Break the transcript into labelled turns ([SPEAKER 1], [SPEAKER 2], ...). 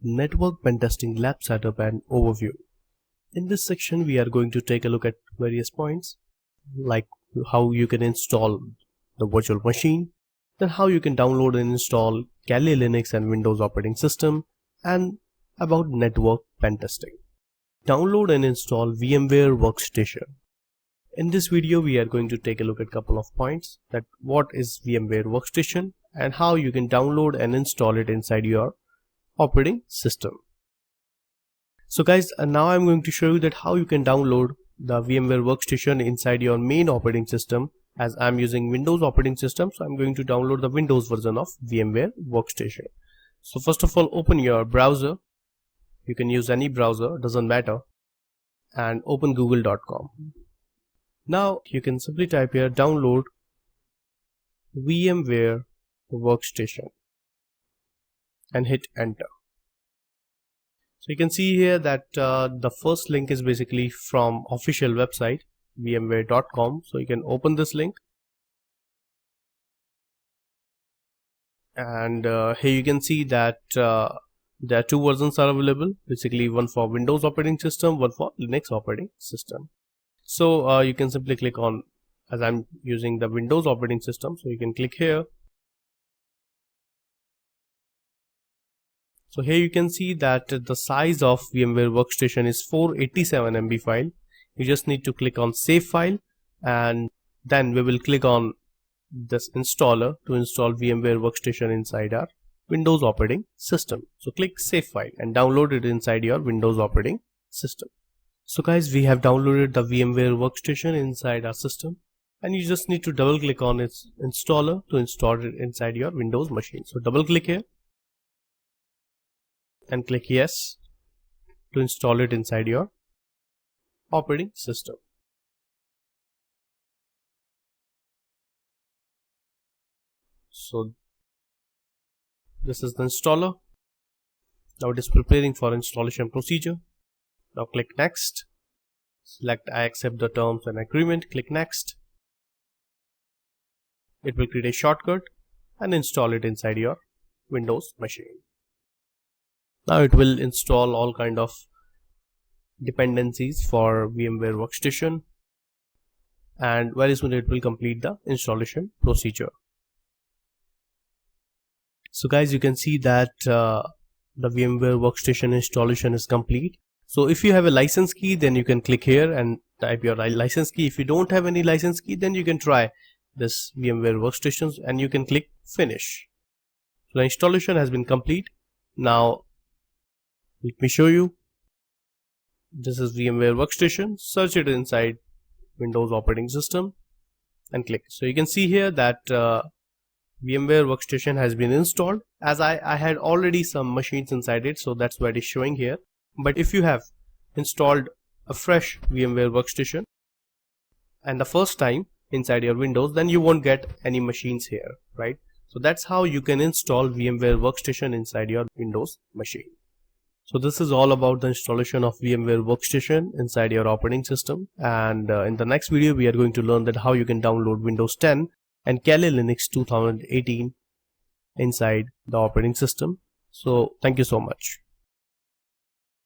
[SPEAKER 1] Network Pentesting Lab Setup and Overview. In this section we are going to take a look at various points like how you can install the virtual machine, then how you can download and install Kali Linux and Windows operating system, and about network pentesting. Download and install VMware Workstation. In this video we are going to take a look at a couple of points, that what is VMware Workstation and how you can download and install it inside your operating system. So guys, now I'm going to show you that how you can download the VMware Workstation inside your main operating system. As I'm using Windows operating system, so I'm going to download the Windows version of VMware Workstation. So first of all, open your browser. You can use any browser, doesn't matter, and open google.com. Now you can simply type here download VMware Workstation and hit enter. So you can see here that the first link is basically from official website vmware.com. so you can open this link, and here you can see that there are two versions are available, basically one for Windows operating system, one for Linux operating system. So you can simply click on, as I'm using the Windows operating system, so you can click here. So here you can see that the size of VMware Workstation is 487 MB file. You just need to click on save file, and then we will click on this installer to install VMware Workstation inside our Windows operating system. So click save file and download it inside your Windows operating system. So guys, we have downloaded the VMware Workstation inside our system, and you just need to double click on its installer to install it inside your Windows machine. So double click here and click yes to install it inside your operating system. So this is the installer. Now it is preparing for installation procedure. Now click next, select I accept the terms and agreement, click next. It will create a shortcut and install it inside your Windows machine. Now it will install all kind of dependencies for VMware Workstation, and very soon it will complete the installation procedure. So guys, you can see that the VMware Workstation installation is complete. So if you have a license key, then you can click here and type your license key. If you don't have any license key, then you can try this VMware Workstation and you can click finish. So the installation has been complete. Now let me show you. This is VMware Workstation. Search it inside Windows operating system and click. So you can see here that VMware Workstation has been installed. As I had already some machines inside it, so that's why it is showing here. But if you have installed a fresh VMware Workstation and the first time inside your Windows, then you won't get any machines here, right? So that's how you can install VMware Workstation inside your Windows machine. So this is all about the installation of VMware Workstation inside your operating system, and in the next video we are going to learn that how you can download Windows 10 and Kali Linux 2018 inside the operating system. So thank you so much.